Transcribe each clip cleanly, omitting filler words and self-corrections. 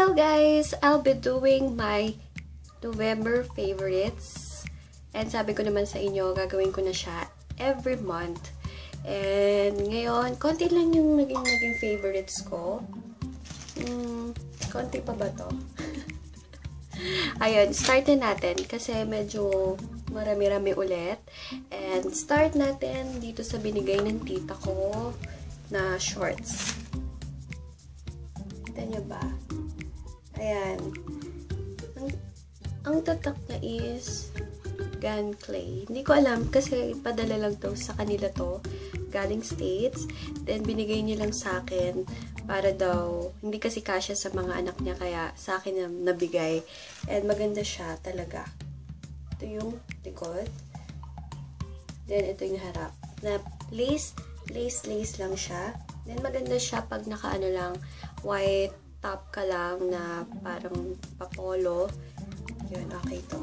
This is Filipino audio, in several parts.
Hello guys! I'll be doing my November favorites. And sabi ko naman sa inyo, gagawin ko na siya every month. And ngayon, konti lang yung naging favorites ko. Konti pa ba to? Ayun, start na natin kasi medyo marami-rami ulit. And start natin dito sa binigay ng tita ko na shorts. Kita nyo ba? Ayan. Ang tatak na is Gun Clay. Hindi ko alam kasi padala lang to sa kanila to. Galing States. Then, binigay niya lang sa akin para daw, hindi kasi kasya sa mga anak niya kaya sa akin na nabigay. And maganda siya talaga. Ito yung likod. Then, ito yung harap. Na lace lang siya. Then, maganda siya pag naka-ano lang, white top ka lang na parang papolo. Yun, okay to.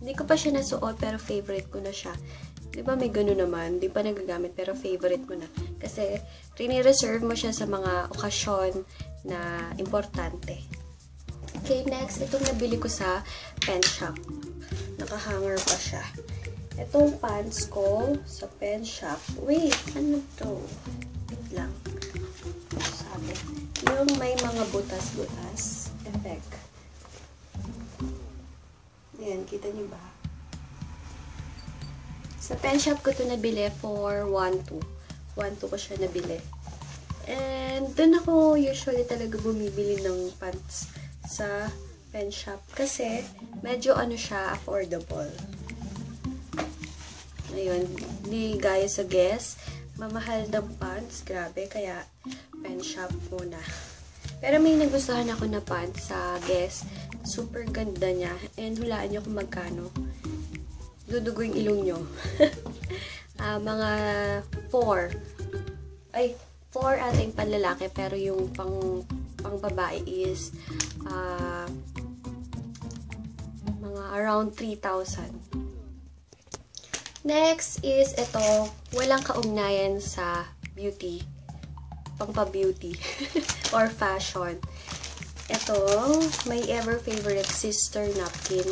Hindi ko pa siya nasuot pero favorite ko na siya. Diba may gano'n naman? Di pa nagagamit pero favorite ko na. Kasi, rini-reserve mo siya sa mga okasyon na importante. Okay, next. Itong nabili ko sa pen shop. Nakahanger pa siya. Itong pants ko sa pen shop. Wait, ano to? Wait lang. Sabi. Yung may mga butas-butas effect. Ayan, kita niyo ba? Sa pen shop ko ito nabili for 1.2. 1.2 ko siya nabili. And doon ako usually talaga bumibili ng pants sa pen shop. Kasi medyo ano siya, affordable. Ayun, di gaya sa Guess. Mamahal ng pants. Grabe, kaya pen shop muna. Pero may nagustuhan ako na pants sa Guess. Super ganda niya. And hulaan niyo kung magkano. Dudugo yung ilong nyo. Mga 4. Ay, 4 ata yung panlalaki. Pero yung pang babae is mga around 3,000. Next is ito, walang kaugnayan sa beauty, pangpa-beauty, or fashion. Ito, my ever favorite Sister napkin.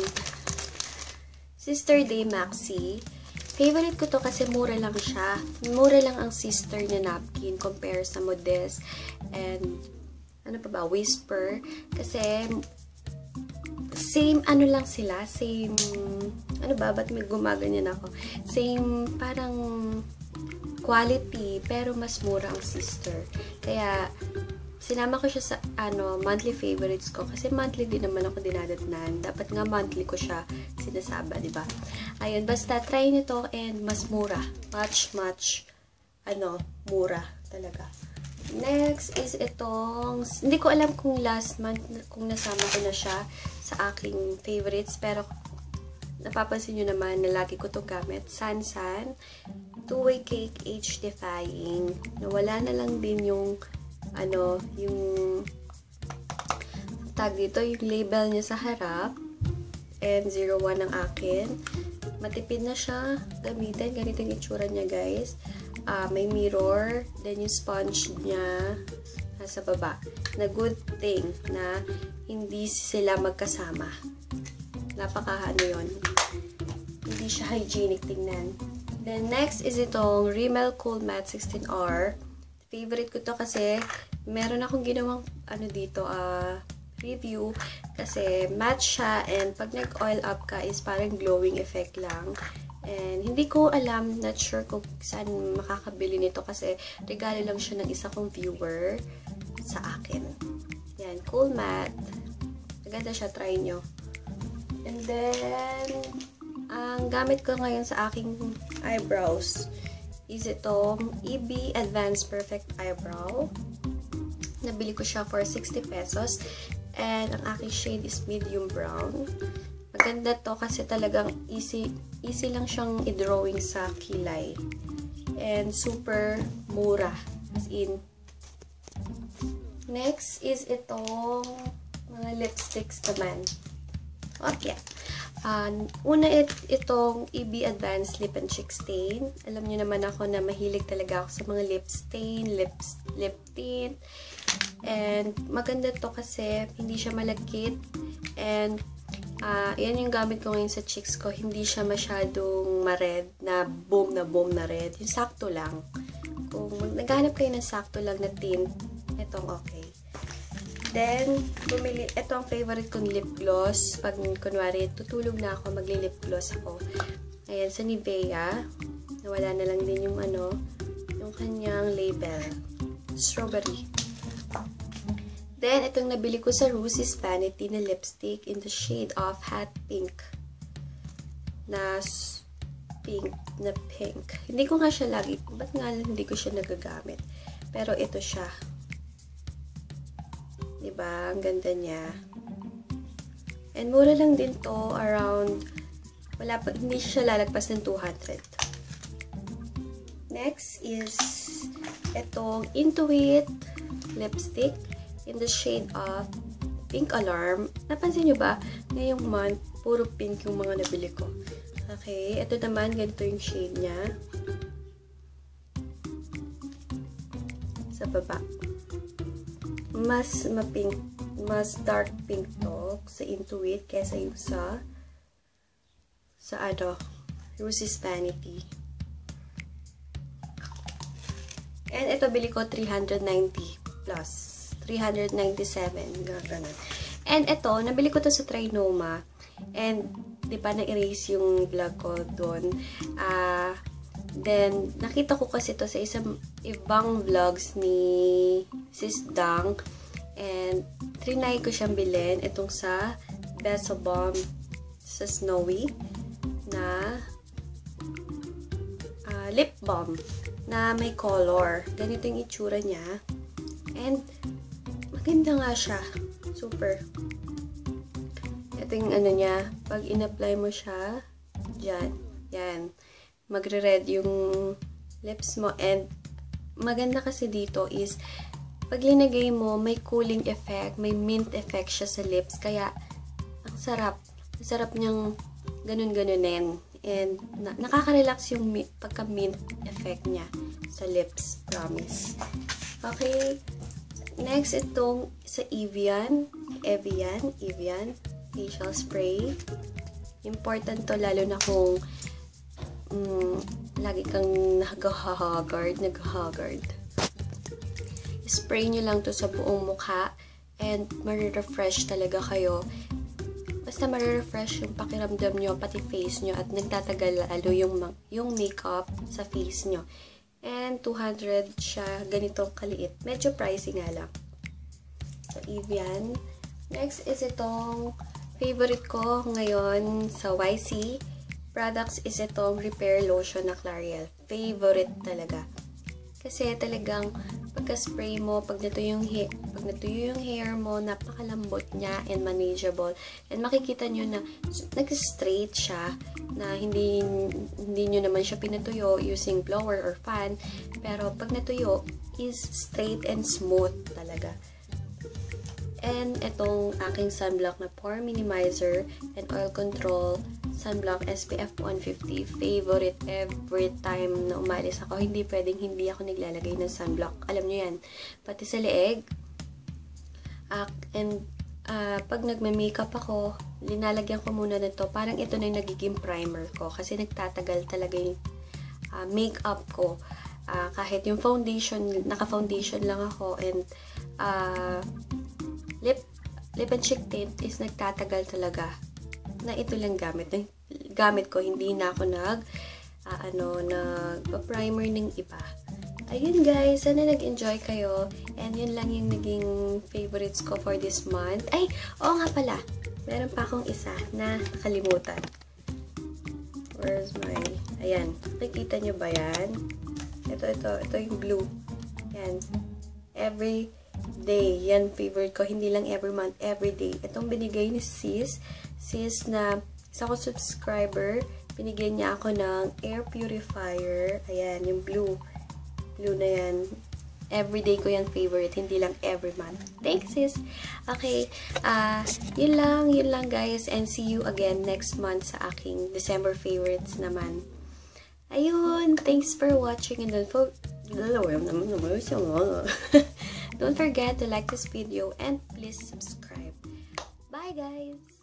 Sister Day Maxi. Favorite ko to kasi mura lang siya. Mura lang ang Sister na napkin compare sa Modest and ano pa ba, Whisper. Kasi same ano lang sila, same ano ba, ba't may gumaganyan ako? Same parang quality, pero mas mura ang Sister. Kaya, sinama ko siya sa monthly favorites ko. Kasi monthly din naman ako dinadatnan. Dapat nga monthly ko siya sinasaba, diba? Ayun, basta try nito and mas mura. Much, mura talaga. Next is itong, hindi ko alam kung last month, kung nasama ko na siya sa aking favorites, pero napapansin nyo naman na lagi ko itong gamit. Sansan, two-way cake, age defying. Nawala na lang din yung, yung tag dito, yung label niya sa harap. And 01 ang akin. Matipid na siya gamitin. Ganito yung itsura niya, guys. May mirror. Then, yung sponge niya nasa baba. Na good thing na hindi sila magkasama. Napaka-ano yun. Hindi siya hygienic tingnan. Then, next is itong Rimmel Cool Matte 16R. Favorite ko to kasi meron akong ginawang dito, review. Kasi matte siya and pag nag-oil up ka is parang glowing effect lang. And hindi ko alam, not sure kung saan makakabili nito kasi regalo lang siya ng isa kong viewer sa akin. Yan, Cool Matte. Maganda siya, try nyo. And then, ang gamit ko ngayon sa aking eyebrows is itong EB Advanced Perfect Eyebrow. Nabili ko siya for 60 pesos. And ang aking shade is medium brown. Maganda to kasi talagang easy lang siyang i-drawing sa kilay. And super mura. As in. Next is itong mga lipsticks naman. Okay. Una itong EB Advanced Lip and Cheek Stain. Alam niyo naman ako na mahilig talaga ako sa mga lip stain, lip tint. And maganda to kasi hindi siya malagkit. And yan yung gamit ko ngayon sa cheeks ko. Hindi siya masyadong ma-red na boom na red. Yung sakto lang. Kung naghahanap kayo ng sakto lang na tint, itong okay. Then, ito ang favorite kong lip gloss. Pag kunwari, tutulog na ako, magli-lip gloss ako. Ayan, sa Nivea. Nawala na lang din yung yung kanyang label. Strawberry. Then, itong nabili ko sa Rosie's Vanity na lipstick in the shade of Hot Pink. Na pink. Hindi ko nga siya lagi. Ba't nga hindi ko siya nagagamit? Pero ito siya. Diba? Ang ganda niya. And mura lang din to. Around, hindi siya lalagpas ng 200. Next is itong Intuit lipstick in the shade of Pink Alarm. Napansin nyo ba? Ngayong month, puro pink yung mga nabili ko. Okay, ito naman, ganito yung shade niya. Sa baba. Mas dark pink to sa Intuit kesa yung sa Rosie's Vanity. And ito, bili ko 390 plus. 397, gano'n. And ito, nabili ko to sa Trinoma. And, di ba, na-erase yung vlog ko doon. Then, nakita ko kasi to sa ibang vlogs ni Sis Dang. And, trinay ko siyang bilhin. Itong sa Beso Bomb sa Snowy na lip balm na may color. Ganito yung itsura niya. And, maganda nga siya. Super. Ito yung niya. Pag in-apply mo siya, dyan. Yan. Magre-red yung lips mo. And, maganda kasi dito is, pag linagay mo, may cooling effect, may mint effect siya sa lips. Kaya, ang sarap. Ang sarap niyang ganun-ganunin. And, nakaka-relax yung pagka-mint effect niya sa lips. Promise. Okay. Next, itong sa Evian facial spray. Important to, lalo na kung lagi kang nag-haggard. Spray nyo lang to sa buong mukha and marirefresh talaga kayo. Basta marirefresh yung pakiramdam nyo, pati face nyo, at nagtatagal lalo yung makeup sa face nyo. And 200 siya, ganitong kaliit. Medyo pricey nga lang. So, Evian. Next is itong favorite ko ngayon sa YC products is itong repair lotion na Clariel. Favorite talaga. Kasi talagang pagka-spray mo, pag natuyo yung hair mo, napakalambot niya and manageable. And makikita nyo na nag-straight siya, na hindi nyo naman siya pinatuyo using blower or fan. Pero pag natuyo, is straight and smooth talaga. And itong aking sunblock na pore minimizer and oil control sunblock SPF 150. Favorite every time na umalis ako. Hindi pwedeng hindi ako naglalagay ng sunblock. Alam nyo yan. Pati sa leeg. Pag nagme-makeup ako, linalagyan ko muna nito. Parang ito na yung nagiging primer ko. Kasi nagtatagal talaga yung makeup ko. Kahit yung foundation, naka-foundation lang ako. And lip and cheek tint is nagtatagal talaga. Na ito lang gamit ko, hindi na ako nagpa-primer ng iba. Ayun guys, sana nag-enjoy kayo. And yun lang yung naging favorites ko for this month. Ay, oo nga pala. Meron pa akong isa na nakalimutan. Where's my... Ayan. Nakikita nyo ba yan? Ito yung blue. Yan. Every day. Yan, favorite ko. Hindi lang every month, every day. Itong binigay ni Sis na isa ko subscriber. Binigyan niya ako ng air purifier. Ayan, yung blue. Blue na yan. Everyday ko yan favorite. Hindi lang every month. Thanks, sis. Okay. Yun lang guys. And see you again next month sa aking December favorites naman. Ayun. Thanks for watching. And Don't forget to like this video and please subscribe. Bye guys!